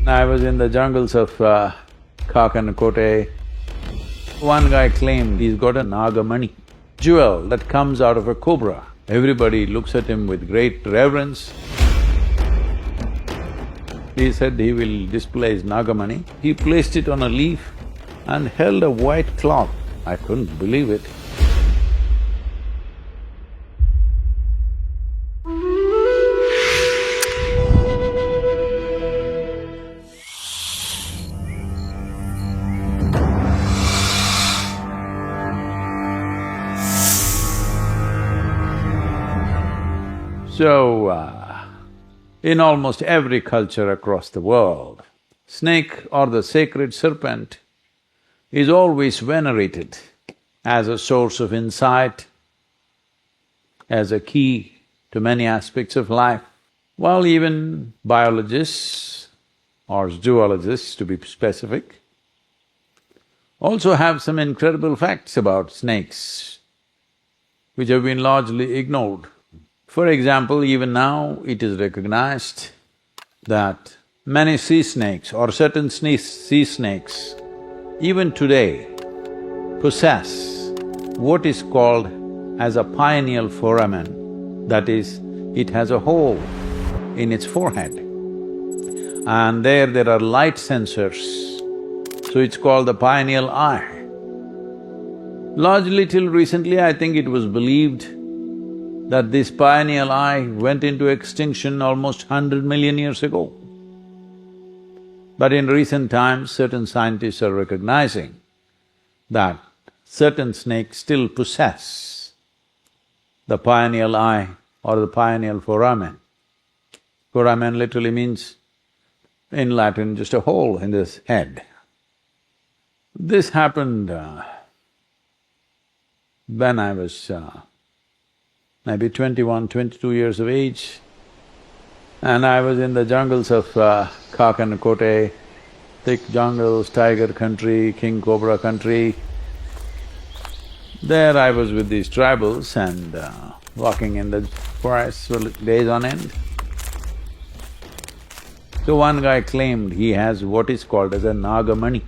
I was in the jungles of Kote. One guy claimed he's got a Nagamani, jewel that comes out of a cobra. Everybody looks at him with great reverence. He said he will display his Nagamani. He placed it on a leaf and held a white cloth. I couldn't believe it. So, in almost every culture across the world, snake or the sacred serpent is always venerated as a source of insight, as a key to many aspects of life. While even biologists or zoologists, to be specific, also have some incredible facts about snakes, which have been largely ignored. For example, even now it is recognized that many sea snakes or certain sea snakes, even today, possess what is called as a pineal foramen, that is, it has a hole in its forehead. And there are light sensors, so it's called the pineal eye. Largely till recently, I think it was believed that this pineal eye went into extinction almost 100 million years ago. But in recent times, certain scientists are recognizing that certain snakes still possess the pineal eye or the pineal foramen. Foramen literally means, in Latin, just a hole in this head. This happened when I was maybe 21, 22 years of age, and I was in the jungles of Kote, thick jungles, tiger country, king cobra country. There I was with these tribals and walking in the forest for days on end. So one guy claimed he has what is called as a Nagamani.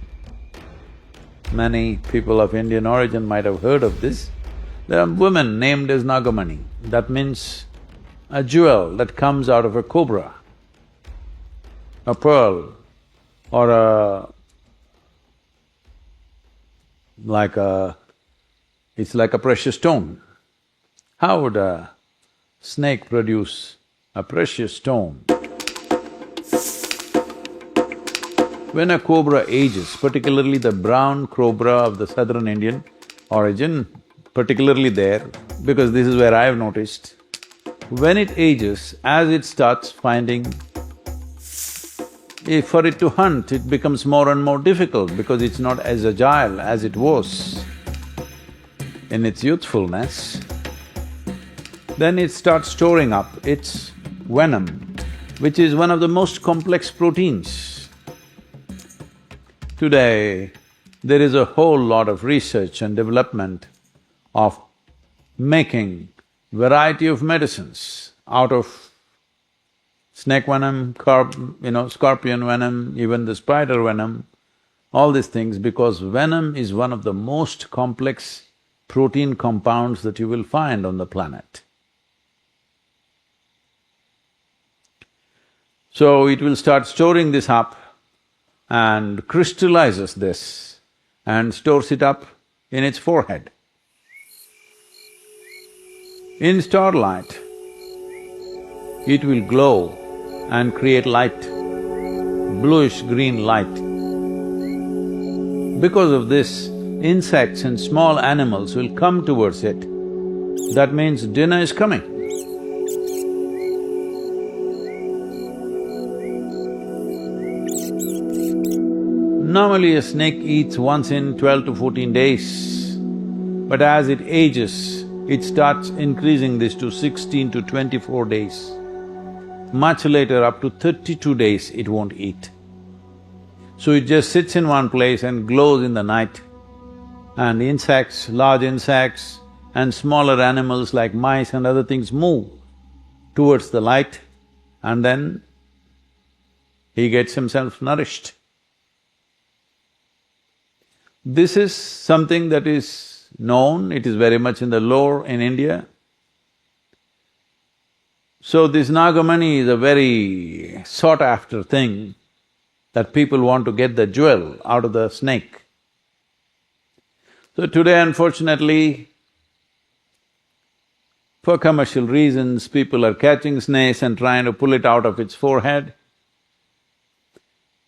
Many people of Indian origin might have heard of this. There are women named as Nagamani, that means a jewel that comes out of a cobra, a pearl or it's like a precious stone. How would a snake produce a precious stone? When a cobra ages, particularly the brown cobra of the southern Indian origin, particularly there, because this is where I've noticed, when it ages, as it starts finding, for it to hunt, it becomes more and more difficult because it's not as agile as it was in its youthfulness. Then it starts storing up its venom, which is one of the most complex proteins. Today, there is a whole lot of research and development of making variety of medicines out of snake venom, scorpion venom, even the spider venom, all these things, because venom is one of the most complex protein compounds that you will find on the planet. So it will start storing this up and crystallizes this and stores it up in its forehead. In starlight, it will glow and create light, bluish-green light. Because of this, insects and small animals will come towards it. That means dinner is coming. Normally a snake eats once in 12 to 14 days, but as it ages, it starts increasing this to 16 to 24 days. Much later, up to 32 days, it won't eat. So it just sits in one place and glows in the night. And insects, large insects and smaller animals like mice and other things move towards the light, and then he gets himself nourished. This is something that is known, it is very much in the lore in India. So this Nagamani is a very sought-after thing, that people want to get the jewel out of the snake. So today, unfortunately, for commercial reasons, people are catching snakes and trying to pull it out of its forehead.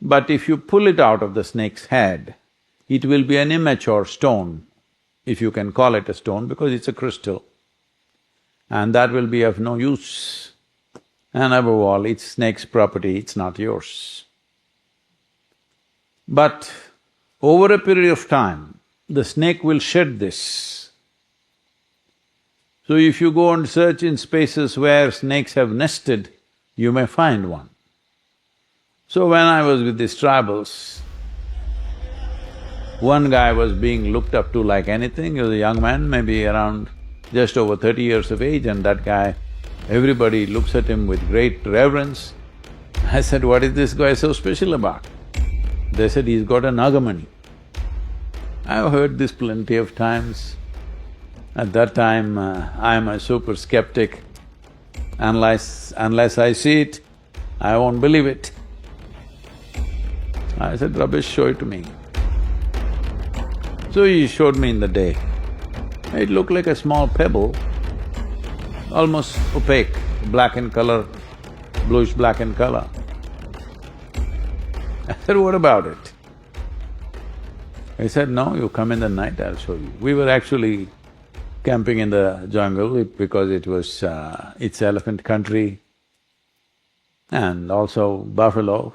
But if you pull it out of the snake's head, it will be an immature stone, if you can call it a stone, because it's a crystal. And that will be of no use. And above all, it's snake's property, it's not yours. But over a period of time, the snake will shed this. So if you go and search in spaces where snakes have nested, you may find one. So when I was with these tribals, one guy was being looked up to like anything. He was a young man, maybe around just over 30 years of age, and that guy, everybody looks at him with great reverence. I said, what is this guy so special about? They said, he's got a Nagamani. I've heard this plenty of times. At that time, I'm a super skeptic. Unless I see it, I won't believe it. I said, rubbish, show it to me. So he showed me in the day. It looked like a small pebble, almost opaque, black in color, bluish-black in color. I said, what about it? He said, no, you come in the night, I'll show you. We were actually camping in the jungle because it was… it's elephant country and also buffalo.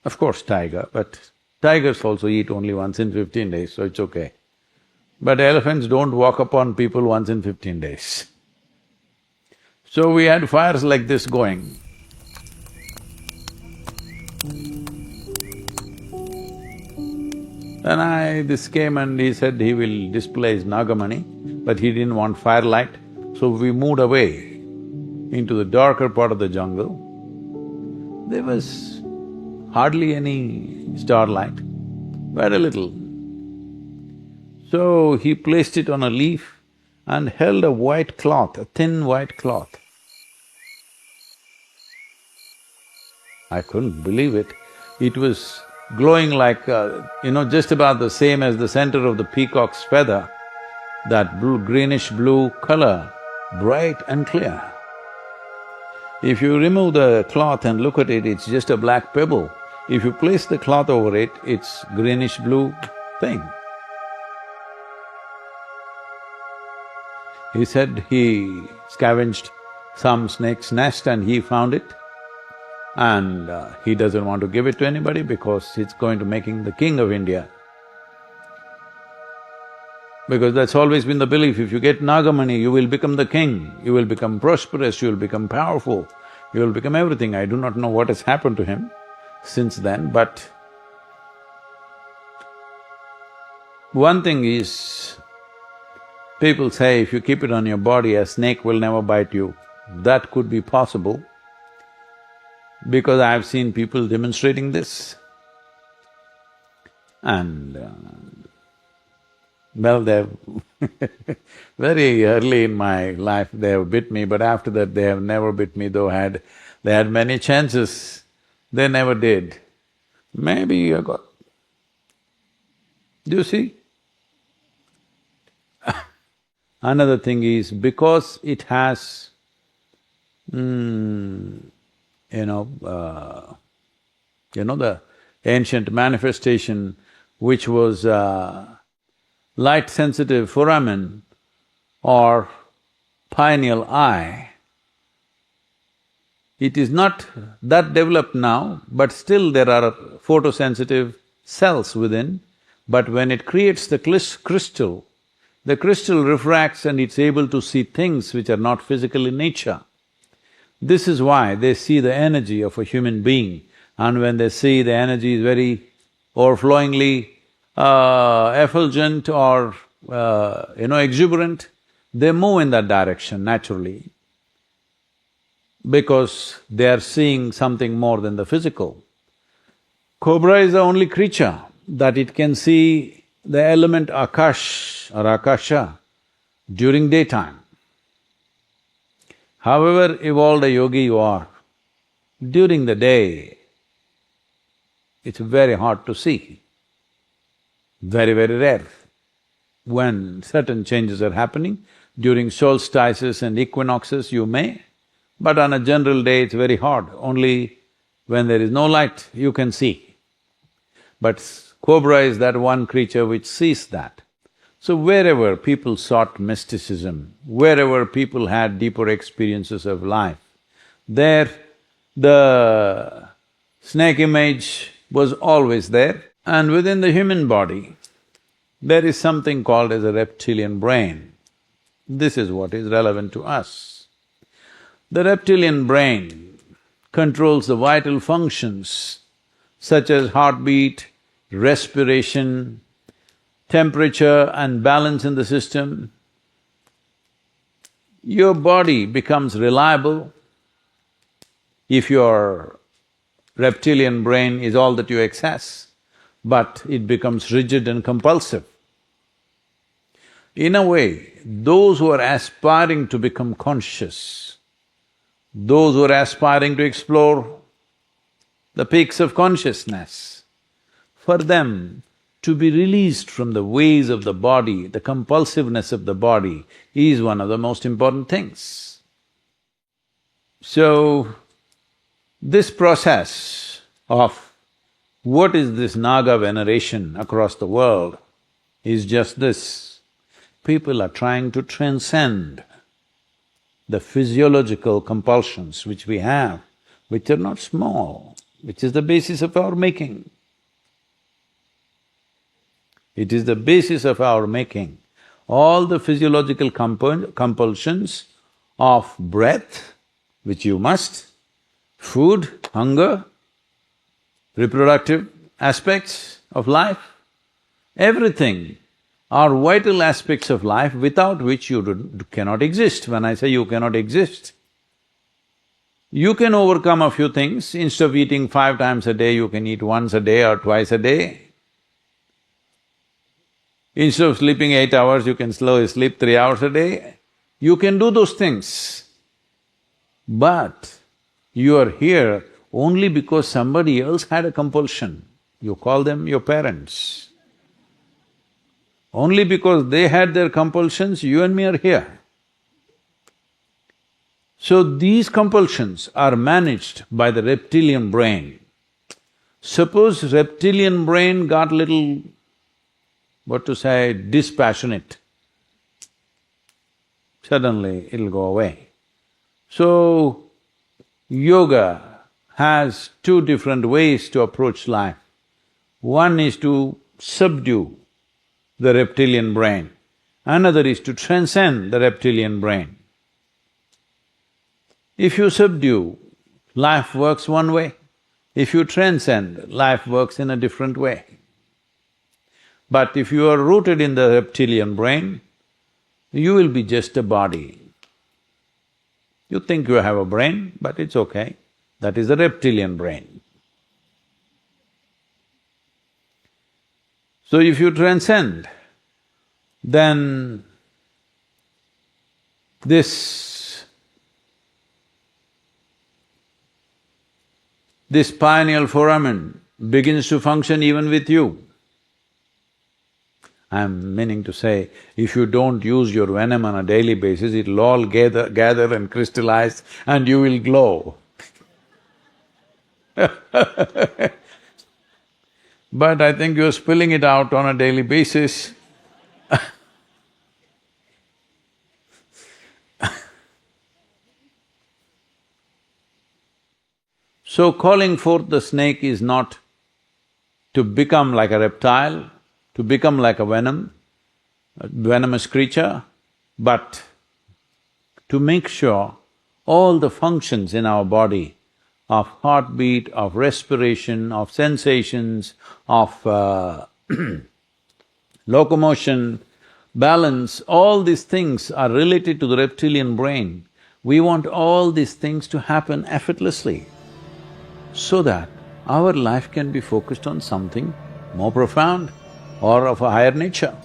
Of course tiger, but tigers also eat only once in 15 days, so it's okay. But elephants don't walk upon people once in 15 days. So we had fires like this going. Then this came and he said he will display his Nagamani, but he didn't want firelight, so we moved away into the darker part of the jungle. There was hardly any starlight, very little. So he placed it on a leaf and held a white cloth, a thin white cloth. I couldn't believe it. It was glowing like, just about the same as the center of the peacock's feather, that greenish-blue color, bright and clear. If you remove the cloth and look at it, it's just a black pebble. If you place the cloth over it, it's greenish-blue thing. He said he scavenged some snake's nest and he found it, and he doesn't want to give it to anybody because it's going to make him the king of India. Because that's always been the belief, if you get Nagamani, you will become the king, you will become prosperous, you will become powerful, you will become everything. I do not know what has happened to him since then, but one thing is, people say if you keep it on your body, a snake will never bite you. That could be possible, because I've seen people demonstrating this. And well, they've very early in my life they have bit me, but after that they have never bit me, though they had many chances, they never did. Maybe I got… Do you see? Another thing is, because it has, the ancient manifestation which was light-sensitive foramen or pineal eye, it is not that developed now, but still there are photosensitive cells within, but when it creates the crystal, the crystal refracts and it's able to see things which are not physical in nature. This is why they see the energy of a human being, and when they see the energy is very overflowingly effulgent or exuberant, they move in that direction naturally. because they are seeing something more than the physical. Cobra is the only creature that it can see the element Akash or Akasha during daytime. However evolved a yogi you are, during the day, it's very hard to see, very, very rare. When certain changes are happening, during solstices and equinoxes you may, but on a general day it's very hard, only when there is no light you can see. But cobra is that one creature which sees that. So wherever people sought mysticism, wherever people had deeper experiences of life, there the snake image was always there. And within the human body, there is something called as a reptilian brain. This is what is relevant to us. The reptilian brain controls the vital functions such as heartbeat, respiration, temperature and balance in the system. Your body becomes reliable if your reptilian brain is all that you access, but it becomes rigid and compulsive. In a way, those who are aspiring to become conscious, those who are aspiring to explore the peaks of consciousness, for them to be released from the ways of the body, the compulsiveness of the body is one of the most important things. So, this process of what is this Naga veneration across the world is just this. People are trying to transcend the physiological compulsions which we have, which are not small, which is the basis of our making. It is the basis of our making. All the physiological compulsions of breath, which you must, food, hunger, reproductive aspects of life, everything are vital aspects of life without which you cannot exist. When I say you cannot exist, you can overcome a few things. Instead of eating 5 times a day, you can eat once a day or twice a day. Instead of sleeping 8 hours, you can slowly sleep 3 hours a day. You can do those things. But you are here only because somebody else had a compulsion. You call them your parents. Only because they had their compulsions, you and me are here. So these compulsions are managed by the reptilian brain. Suppose reptilian brain got little, what to say, dispassionate, suddenly it'll go away. So, yoga has 2 different ways to approach life. One is to subdue the reptilian brain, another is to transcend the reptilian brain. If you subdue, life works one way. If you transcend, life works in a different way. But if you are rooted in the reptilian brain, you will be just a body. You think you have a brain, but it's okay, that is the reptilian brain. So if you transcend, then this pineal foramen begins to function even with you. I'm meaning to say, if you don't use your venom on a daily basis, it'll all gather and crystallize and you will glow. But I think you're spilling it out on a daily basis. So calling forth the snake is not to become like a reptile, to become like a venomous creature, but to make sure all the functions in our body of heartbeat, of respiration, of sensations, of locomotion, balance, all these things are related to the reptilian brain. We want all these things to happen effortlessly so that our life can be focused on something more profound or of a higher nature.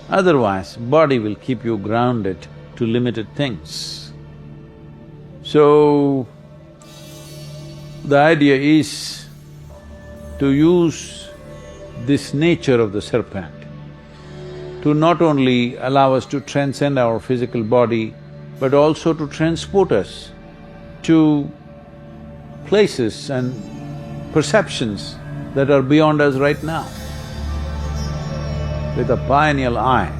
Otherwise, body will keep you grounded to limited things. So, the idea is to use this nature of the serpent to not only allow us to transcend our physical body, but also to transport us to places and perceptions that are beyond us right now. With a pineal eye,